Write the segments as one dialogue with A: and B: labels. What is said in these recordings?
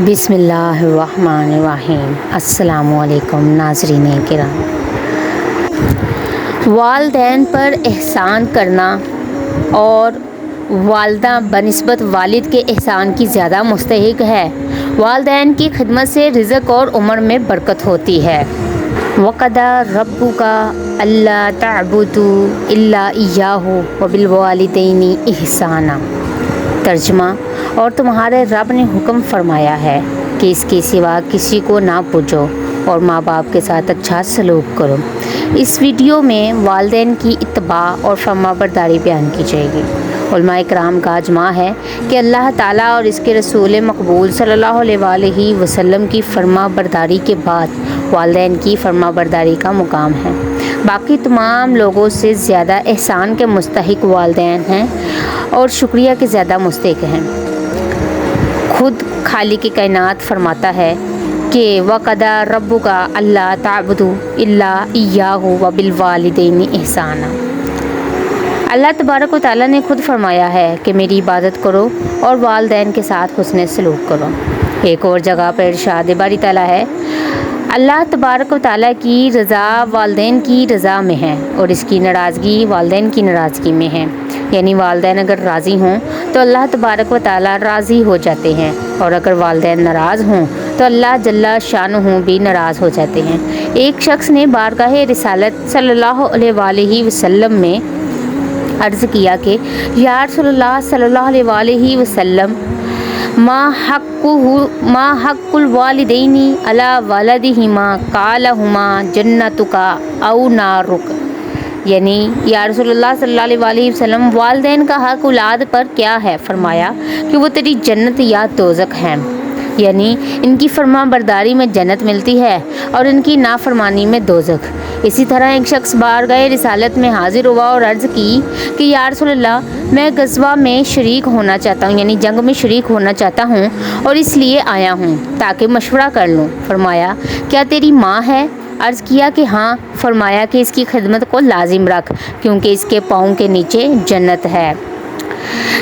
A: بسم اللہ الرحمن الرحیم۔ السلام علیکم ناظرین کرام۔ والدین پر احسان کرنا اور والدہ بنسبت والد کے احسان کی زیادہ مستحق ہے۔ والدین کی خدمت سے رزق اور عمر میں برکت ہوتی ہے۔ وَقَضَىٰ رَبُّكَ أَلَّا تَعْبُدُوا إِلَّا إِيَّاهُ وَبِالْوَالِدَيْنِ إِحْسَانًا۔ ترجمہ: اور تمہارے رب نے حکم فرمایا ہے کہ اس کے سوا کسی کو نہ پوجو اور ماں باپ کے ساتھ اچھا سلوک کرو۔ اس ویڈیو میں والدین کی اتباع اور فرما برداری بیان کی جائے گی۔ علماء کرام کا اجماع ہے کہ اللہ تعالیٰ اور اس کے رسول مقبول صلی اللہ علیہ وآلہ وسلم کی فرما برداری کے بعد والدین کی فرما برداری کا مقام ہے۔ باقی تمام لوگوں سے زیادہ احسان کے مستحق والدین ہیں اور شکریہ کے زیادہ مستحق ہیں۔ خود خالق کائنات فرماتا ہے کہ وَقَضَىٰ رَبُّكَ أَلَّا تَعْبُدُوا إِلَّا إِيَّاهُ وَبِالْوَالِدَيْنِ إِحْسَانًا۔ اللہ تبارک و تعالیٰ نے خود فرمایا ہے کہ میری عبادت کرو اور والدین کے ساتھ حسن سلوک کرو۔ ایک اور جگہ پر ارشاد باری تعالیٰ ہے، اللہ تبارک و تعالیٰ کی رضا والدین کی رضا میں ہے اور اس کی ناراضگی والدین کی ناراضگی میں ہے۔ یعنی والدین اگر راضی ہوں تو اللہ تبارک و تعالیٰ راضی ہو جاتے ہیں، اور اگر والدین ناراض ہوں تو اللہ جل شانہ بھی ناراض ہو جاتے ہیں۔ ایک شخص نے بارگاہ رسالت صلی اللہ علیہ وآلہ وسلم میں عرض کیا کہ یا رسول اللہ صلی اللہ علیہ وآلہ وسلم، ما حق الوالدین علی ولدہما قال ہما جنتک او نارک۔ یعنی یا رسول اللہ صلی اللہ علیہ وآلہ وسلم، والدین کا حق اولاد پر کیا ہے؟ فرمایا کہ وہ تیری جنت یا دوزخ ہیں۔ یعنی ان کی فرما برداری میں جنت ملتی ہے اور ان کی نافرمانی میں دوزخ۔ اسی طرح ایک شخص بارگاہ رسالت میں حاضر ہوا اور عرض کی کہ یا رسول اللہ، میں غزوہ میں شریک ہونا چاہتا ہوں، یعنی جنگ میں شریک ہونا چاہتا ہوں اور اس لیے آیا ہوں تاکہ مشورہ کر لوں۔ فرمایا کیا تیری ماں ہے؟ عرض کیا کہ ہاں۔ فرمایا کہ اس کی خدمت کو لازم رکھ کیونکہ اس کے پاؤں کے نیچے جنت ہے۔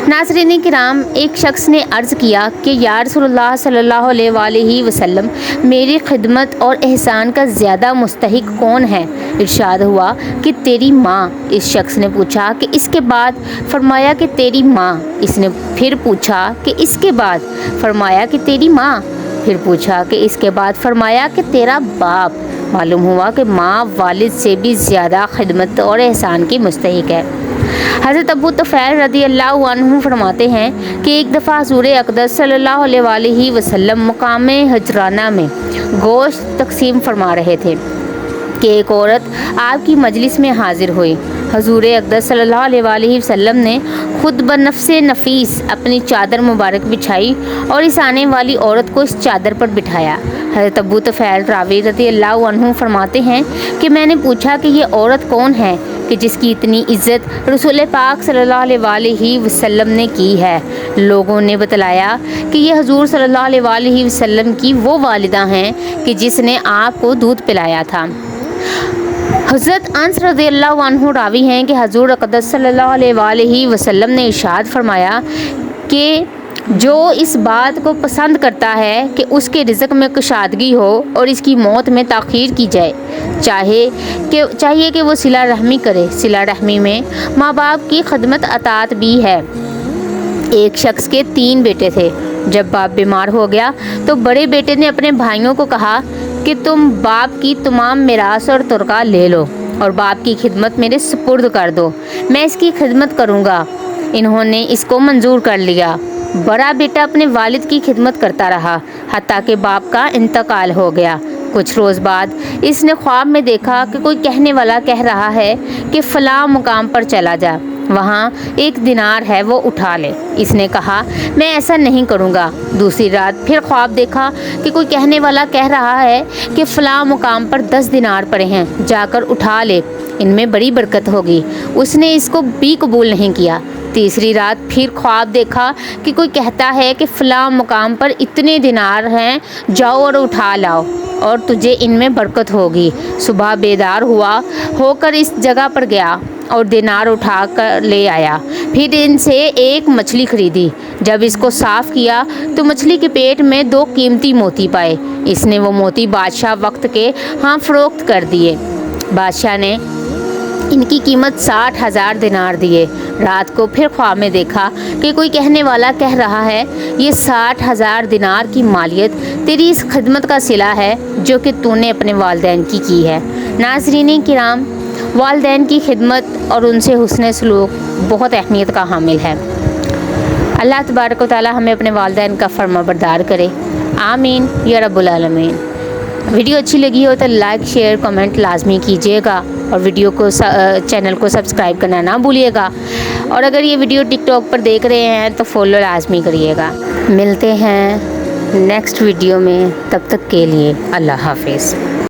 A: ناظرین کرام، ایک شخص نے عرض کیا کہ یا رسول اللہ صلی اللہ علیہ وآلہ وسلم، میری خدمت اور احسان کا زیادہ مستحق کون ہے؟ ارشاد ہوا کہ تیری ماں۔ اس شخص نے پوچھا کہ اس کے بعد؟ فرمایا کہ تیری ماں۔ اس نے پھر پوچھا کہ اس کے بعد؟ فرمایا کہ تیری ماں۔ پھر پوچھا کہ اس کے بعد؟ فرمایا کہ تیرا باپ۔ معلوم ہوا کہ ماں والد سے بھی زیادہ خدمت اور احسان کی مستحق ہے۔ حضرت ابو طفیل رضی اللہ عنہ فرماتے ہیں کہ ایک دفعہ حضور اقدس صلی اللہ علیہ وآلہ وسلم مقام ہجرانہ میں گوشت تقسیم فرما رہے تھے کہ ایک عورت آپ کی مجلس میں حاضر ہوئی۔ حضور اقدس صلی اللہ علیہ وآلہ وسلم نے خود بنفس نفیس اپنی چادر مبارک بچھائی اور اس آنے والی عورت کو اس چادر پر بٹھایا۔ حضرت ابو طفیل راوی رضی اللہ عنہ فرماتے ہیں کہ میں نے پوچھا کہ یہ عورت کون ہے کہ جس کی اتنی عزت رسول پاک صلی اللہ علیہ وآلہ وسلم نے کی ہے؟ لوگوں نے بتلایا کہ یہ حضور صلی اللہ علیہ وآلہ وسلم کی وہ والدہ ہیں کہ جس نے آپ کو دودھ پلایا تھا۔ حضرت انس رضی اللہ عنہ راوی ہیں کہ حضور اقدس صلی اللہ علیہ وآلہ وسلم نے ارشاد فرمایا کہ جو اس بات کو پسند کرتا ہے کہ اس کے رزق میں کشادگی ہو اور اس کی موت میں تاخیر کی جائے، چاہیے کہ وہ صلہ رحمی کرے۔ صلہ رحمی میں ماں باپ کی خدمت اطاعت بھی ہے۔ ایک شخص کے 3 بیٹے تھے۔ جب باپ بیمار ہو گیا تو بڑے بیٹے نے اپنے بھائیوں کو کہا کہ تم باپ کی تمام میراث اور ترکہ لے لو اور باپ کی خدمت میرے سپرد کر دو، میں اس کی خدمت کروں گا۔ انہوں نے اس کو منظور کر لیا۔ بڑا بیٹا اپنے والد کی خدمت کرتا رہا حتیٰ کہ باپ کا انتقال ہو گیا۔ کچھ روز بعد اس نے خواب میں دیکھا کہ کوئی کہنے والا کہہ رہا ہے کہ فلاں مقام پر چلا جا، وہاں 1 دینار ہے، وہ اٹھا لے۔ اس نے کہا میں ایسا نہیں کروں گا۔ دوسری رات پھر خواب دیکھا کہ کوئی کہنے والا کہہ رہا ہے کہ فلاں مقام پر 10 دینار پڑے ہیں، جا کر اٹھا لے، ان میں بڑی برکت ہوگی۔ اس نے اس کو بھی قبول نہیں کیا۔ تیسری رات پھر خواب دیکھا کہ کوئی کہتا ہے کہ فلاں مقام پر اتنے دینار ہیں، جاؤ اور اٹھا لاؤ اور تجھے ان میں برکت ہوگی۔ صبح بیدار ہو کر اس جگہ پر گیا اور دینار اٹھا کر لے آیا۔ پھر ان سے ایک مچھلی خریدی۔ جب اس کو صاف کیا تو مچھلی کے پیٹ میں 2 قیمتی موتی پائے۔ اس نے وہ موتی بادشاہ وقت کے ہاں فروخت کر دیے۔ بادشاہ نے ان کی قیمت 60,000 دینار دیے۔ رات کو پھر خواب میں دیکھا کہ کوئی کہنے والا کہہ رہا ہے، یہ 60,000 دینار کی مالیت تیری اس خدمت کا صلہ ہے جو کہ تو نے اپنے والدین کی ہے۔ ناظرین کرام، والدین کی خدمت اور ان سے حسن سلوک بہت اہمیت کا حامل ہے۔ اللہ تبارک و تعالی ہمیں اپنے والدین کا فرما بردار کرے، آمین یا رب العالمین۔ ویڈیو اچھی لگی ہو تو لائک شیئر کمنٹ لازمی کیجیے گا، اور ویڈیو کو چینل کو سبسکرائب کرنا نہ بھولیے گا، اور اگر یہ ویڈیو ٹک ٹاک پر دیکھ رہے ہیں تو فالو لازمی کریے گا۔ ملتے ہیں نیکسٹ ویڈیو میں، تب تک کے لیے اللہ حافظ۔